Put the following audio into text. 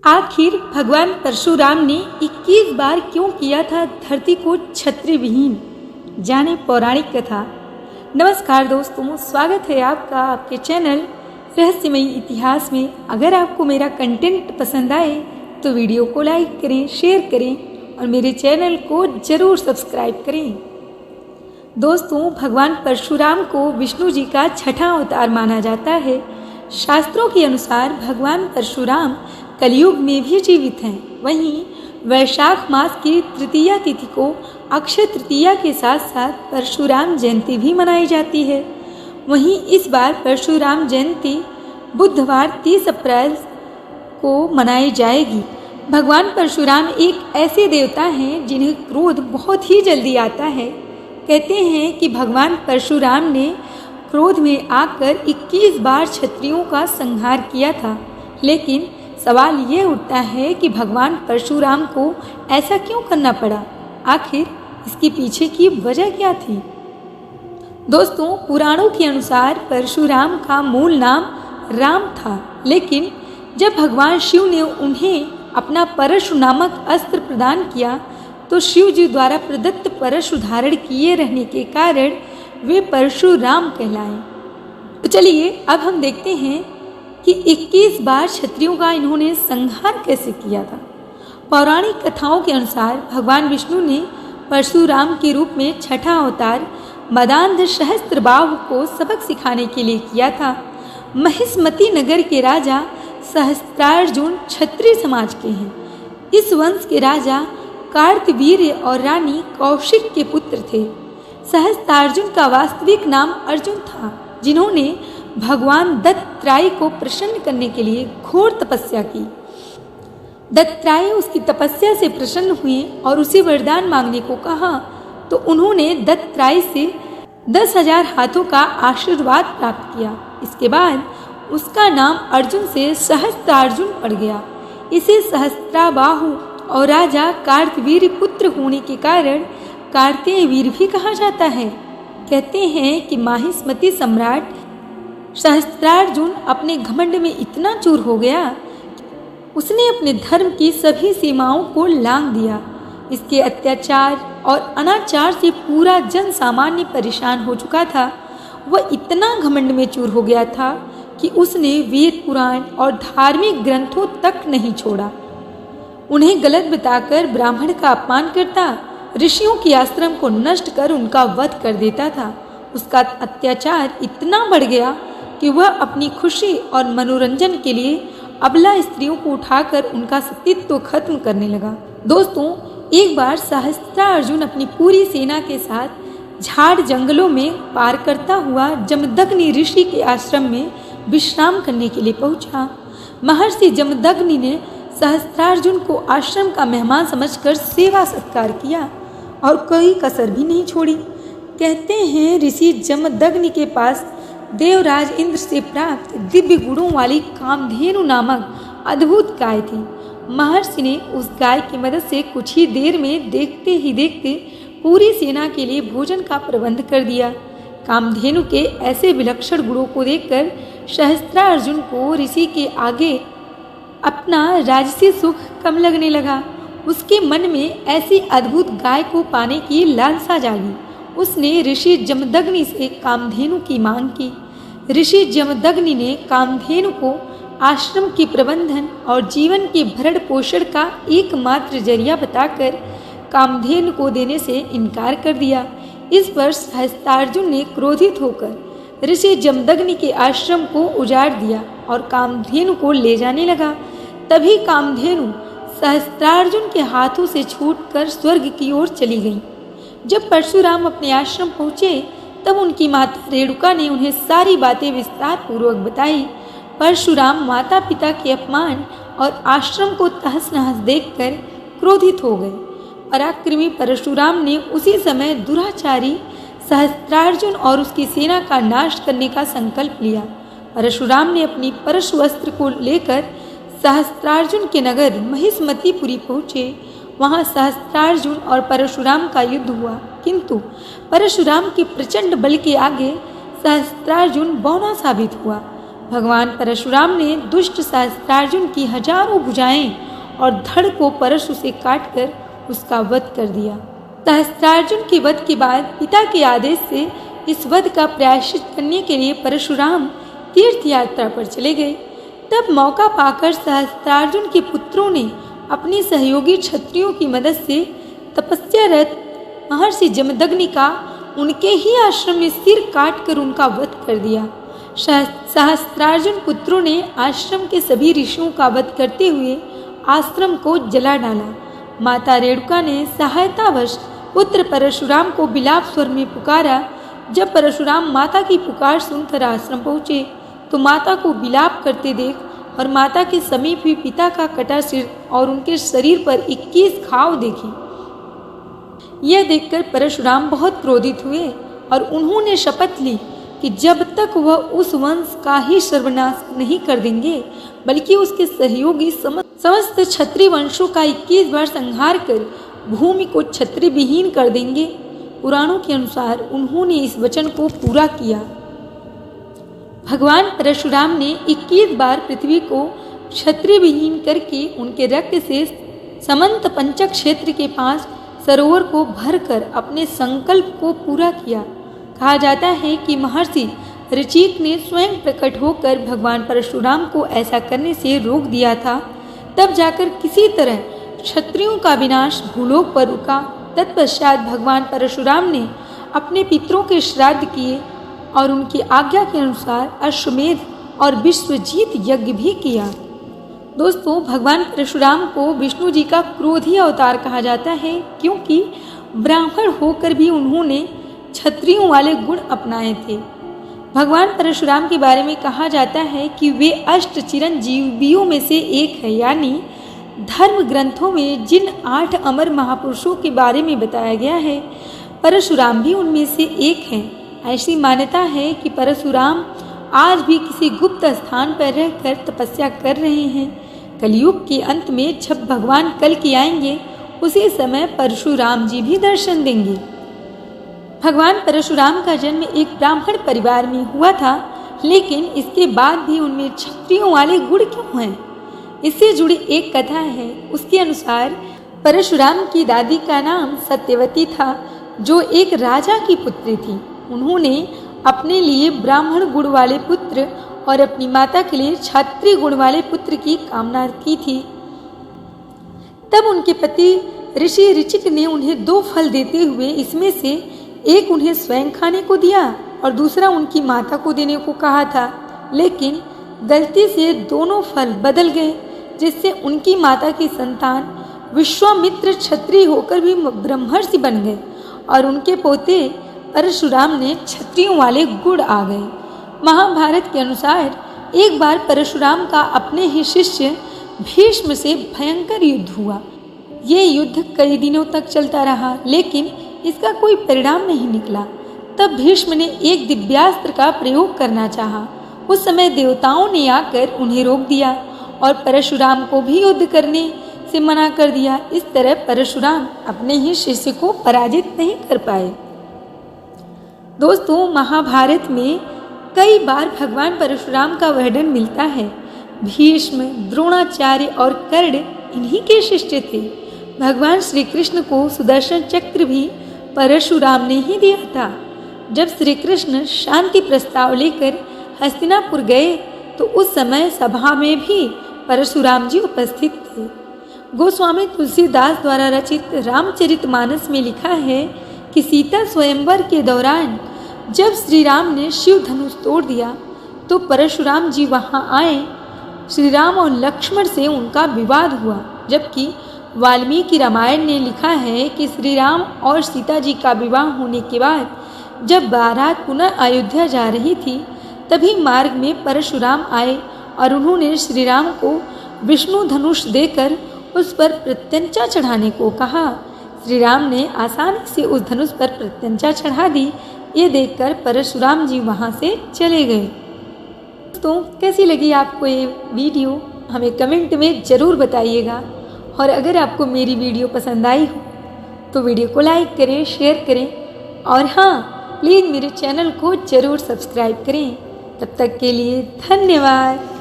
आखिर भगवान परशुराम ने 21 बार क्यों किया था धरती को छत्री विहीन? जाने पौराणिक कथा। नमस्कार दोस्तों, स्वागत है आपका आपके चैनल रहस्यमयी इतिहास में। अगर आपको मेरा कंटेंट पसंद आए तो वीडियो को लाइक करें, शेयर करें और मेरे चैनल को जरूर सब्सक्राइब करें। दोस्तों, भगवान परशुराम को विष्णु जी का छठा अवतार माना जाता है। शास्त्रों के अनुसार भगवान परशुराम कलयुग में भी जीवित हैं। वहीं वैशाख मास की तृतीया तिथि को अक्षय तृतीया के साथ साथ परशुराम जयंती भी मनाई जाती है। वहीं इस बार परशुराम जयंती बुधवार 30 अप्रैल को मनाई जाएगी। भगवान परशुराम एक ऐसे देवता हैं जिन्हें क्रोध बहुत ही जल्दी आता है। कहते हैं कि भगवान परशुराम ने क्रोध में आकर 21 बार क्षत्रियों का संहार किया था। लेकिन सवाल ये उठता है कि भगवान परशुराम को ऐसा क्यों करना पड़ा? आखिर इसके पीछे की वजह क्या थी? दोस्तों, पुराणों के अनुसार परशुराम का मूल नाम राम था, लेकिन जब भगवान शिव ने उन्हें अपना परशु नामक अस्त्र प्रदान किया तो शिव जी द्वारा प्रदत्त परशु धारण किए रहने के कारण वे परशुराम कहलाए। तो चलिए अब हम देखते हैं कि 21 बार क्षत्रियों का इन्होंने संहार कैसे किया था। पौराणिक कथाओं के अनुसार भगवान विष्णु ने परशुराम के रूप में छठा अवतार मदान्ध सहस्त्रबाहु को सबक सिखाने के लिए किया था। महिष्मती नगर के राजा सहस्त्रार्जुन क्षत्रिय समाज के हैं। इस वंश के राजा कार्तवीर्य और रानी कौशिक के पुत्र थे। सहस्त्रार्जुन का वास्तविक नाम अर्जुन था, जिन्होंने भगवान दत्तात्रेय को प्रसन्न करने के लिए घोर तपस्या की। दत्तात्रेय उसकी तपस्या से प्रसन्न हुए और उसे वरदान मांगने को कहा तो उन्होंने दत्तात्रेय से 10,000 हाथों का आशीर्वाद प्राप्त किया। इसके बाद उसका नाम अर्जुन से सहस्त्रार्जुन पड़ गया। इसे सहस्त्राबाहु और राजा कार्तवीर्य पुत्र होने के कारण कार्तेय वीर भी कहा जाता है। कहते हैं कि महिष्मती सम्राट सहस्त्रार्जुन अपने घमंड में इतना चूर हो गया, उसने अपने धर्म की सभी सीमाओं को लांघ दिया। इसके अत्याचार और अनाचार से पूरा जन सामान्य परेशान हो चुका था। वह इतना घमंड में चूर हो गया था कि उसने वेद पुराण और धार्मिक ग्रंथों तक नहीं छोड़ा। उन्हें गलत बताकर ब्राह्मण का अपमान करता, ऋषियों के आश्रम को नष्ट कर उनका वध कर देता था। उसका अत्याचार इतना बढ़ गया कि वह अपनी खुशी और मनोरंजन के लिए अबला स्त्रियों को उठाकर उनका अस्तित्व खत्म करने लगा। दोस्तों, एक बार सहस्त्रार्जुन अपनी पूरी सेना के साथ झाड़ जंगलों में पार करता हुआ जमदग्नि ऋषि के आश्रम में विश्राम करने के लिए पहुंचा। महर्षि जमदग्नि ने सहस्त्रार्जुन को आश्रम का मेहमान समझकर सेवा सत्कार किया और कोई कसर भी नहीं छोड़ी। कहते हैं ऋषि जमदग्नि के पास देवराज इंद्र से प्राप्त दिव्य गुणों वाली कामधेनु नामक अद्भुत गाय थी। महर्षि ने उस गाय की मदद से कुछ ही देर में देखते ही देखते पूरी सेना के लिए भोजन का प्रबंध कर दिया। कामधेनु के ऐसे विलक्षण गुणों को देखकर सहस्त्रार्जुन को ऋषि के आगे अपना राजसी सुख कम लगने लगा। उसके मन में ऐसी अद्भुत गाय को पाने की लालसा जागी। उसने ऋषि जमदग्नि से कामधेनु की मांग की। ऋषि जमदग्नि ने कामधेनु को आश्रम के प्रबंधन और जीवन के भरण पोषण का एकमात्र जरिया बताकर कामधेनु को देने से इनकार कर दिया। इस पर सहस्त्रार्जुन ने क्रोधित होकर ऋषि जमदग्नि के आश्रम को उजाड़ दिया और कामधेनु को ले जाने लगा। तभी कामधेनु सहस्त्रार्जुन के हाथों से छूटकर स्वर्ग की ओर चली गई। जब परशुराम अपने आश्रम पहुँचे तब उनकी माता रेणुका ने उन्हें सारी बातें विस्तार पूर्वक बताई। परशुराम माता पिता के अपमान और आश्रम को तहस नहस देखकर क्रोधित हो गए। पराक्रमी परशुराम ने उसी समय दुराचारी सहस्त्रार्जुन और उसकी सेना का नाश करने का संकल्प लिया। परशुराम ने अपनी परशु अस्त्र को लेकर सहस्त्रार्जुन के नगर महिष्मतीपुरी पहुँचे। वहाँ सहस्त्रार्जुन और परशुराम का युद्ध हुआ, किंतु परशुराम के प्रचंड बल के आगे सहस्त्रार्जुन बौना साबित हुआ। भगवान परशुराम ने दुष्ट सहस्त्रार्जुन की हजारों भुजाएं और धड़ को परशु से काटकर उसका वध कर दिया। सहस्त्रार्जुन के वध के बाद पिता के आदेश से इस वध का प्रायश्चित करने के लिए परशुराम तीर्थ यात्रा पर चले गए। तब मौका पाकर सहस्त्रार्जुन के पुत्रों ने अपने सहयोगी क्षत्रियों की मदद से तपस्यारत महर्षि जमदग्नि का उनके ही आश्रम में सिर काटकर उनका वध कर दिया। सहस्त्रार्जुन पुत्रों ने आश्रम के सभी ऋषियों का वध करते हुए आश्रम को जला डाला। माता रेणुका ने सहायतावश पुत्र परशुराम को बिलाप स्वर में पुकारा। जब परशुराम माता की पुकार सुनकर आश्रम पहुँचे तो माता को बिलाप करते देख और माता के समीप ही पिता का कटा सिर और उनके शरीर पर 21 घाव देखे। यह देखकर परशुराम बहुत क्रोधित हुए और उन्होंने शपथ ली कि जब तक वह उस वंश का ही सर्वनाश नहीं कर देंगे बल्कि उसके सहयोगी समस्त क्षत्रिय वंशों का 21 बार संहार कर भूमि को क्षत्रिय विहीन कर देंगे। पुराणों के अनुसार उन्होंने इस वचन को पूरा किया। भगवान परशुराम ने 21 बार पृथ्वी को क्षत्रिय विहीन करके उनके रक्त से समंत पंचक क्षेत्र के पास सरोवर को भरकर अपने संकल्प को पूरा किया। कहा जाता है कि महर्षि ऋचिक ने स्वयं प्रकट होकर भगवान परशुराम को ऐसा करने से रोक दिया था। तब जाकर किसी तरह क्षत्रियों का विनाश भूलोक पर रुका। तत्पश्चात भगवान परशुराम ने अपने पितरों के श्राद्ध किए और उनकी आज्ञा के अनुसार अश्वमेध और विश्वजीत यज्ञ भी किया। दोस्तों, भगवान परशुराम को विष्णु जी का क्रोधी अवतार कहा जाता है क्योंकि ब्राह्मण होकर भी उन्होंने क्षत्रियों वाले गुण अपनाए थे। भगवान परशुराम के बारे में कहा जाता है कि वे अष्ट चिरंजीवियों में से एक है, यानी धर्म ग्रंथों में जिन 8 अमर महापुरुषों के बारे में बताया गया है परशुराम भी उनमें से एक हैं। ऐसी मान्यता है कि परशुराम आज भी किसी गुप्त स्थान पर रहकर तपस्या कर रहे हैं। कलयुग के अंत में जब भगवान कल की आएंगे उसी समय परशुराम जी भी दर्शन देंगे। भगवान परशुराम का जन्म एक ब्राह्मण परिवार में हुआ था, लेकिन इसके बाद भी उनमें क्षत्रियों वाले गुण क्यों हैं? इससे जुड़ी एक कथा है। उसके अनुसार परशुराम की दादी का नाम सत्यवती था, जो एक राजा की पुत्री थी। उन्होंने अपने लिए ब्राह्मण गुण वाले पुत्र और अपनी माता के लिए क्षत्रिय गुण वाले पुत्र की कामना की थी। तब उनके पति ऋषि ऋचिक ने उन्हें 2 फल देते हुए इसमें से एक उन्हें स्वयं खाने को दिया और दूसरा उनकी माता को देने को कहा था, लेकिन गलती से दोनों फल बदल गए, जिससे उनकी माता की संतान विश्वामित्र क्षत्रिय होकर भी ब्रह्मर्षि बन गए और उनके पोते परशुराम ने क्षत्रियों वाले गुण आ गए। महाभारत के अनुसार एक बार परशुराम का अपने ही शिष्य भीष्म से भयंकर युद्ध हुआ। ये युद्ध कई दिनों तक चलता रहा, लेकिन इसका कोई परिणाम नहीं निकला। तब भीष्म ने एक दिव्यास्त्र का प्रयोग करना चाहा। उस समय देवताओं ने आकर उन्हें रोक दिया और परशुराम को भी युद्ध करने से मना कर दिया। इस तरह परशुराम अपने ही शिष्य को पराजित नहीं कर पाए। दोस्तों, महाभारत में कई बार भगवान परशुराम का वर्णन मिलता है। भीष्म, द्रोणाचार्य और कर्ण इन्हीं के शिष्य थे। भगवान श्री कृष्ण को सुदर्शन चक्र भी परशुराम ने ही दिया था। जब श्री कृष्ण शांति प्रस्ताव लेकर हस्तिनापुर गए तो उस समय सभा में भी परशुराम जी उपस्थित थे। गोस्वामी तुलसीदास द्वारा रचित रामचरितमानस में लिखा है कि सीता स्वयंवर के दौरान जब श्री राम ने शिव धनुष तोड़ दिया तो परशुराम जी वहां आए। श्री राम और लक्ष्मण से उनका विवाद हुआ, जबकि वाल्मीकि रामायण ने लिखा है कि श्री राम और सीता जी का विवाह होने के बाद जब बारात पुनः अयोध्या जा रही थी तभी मार्ग में परशुराम आए और उन्होंने श्री राम को विष्णु धनुष देकर उस पर प्रत्यंचा चढ़ाने को कहा। श्री राम ने आसानी से उस धनुष पर प्रत्यंचा चढ़ा दी। ये देखकर परशुराम जी वहाँ से चले गए। दोस्तों, कैसी लगी आपको ये वीडियो हमें कमेंट में ज़रूर बताइएगा, और अगर आपको मेरी वीडियो पसंद आई हो तो वीडियो को लाइक करें, शेयर करें और हाँ, प्लीज़ मेरे चैनल को ज़रूर सब्सक्राइब करें तब तक के लिए धन्यवाद।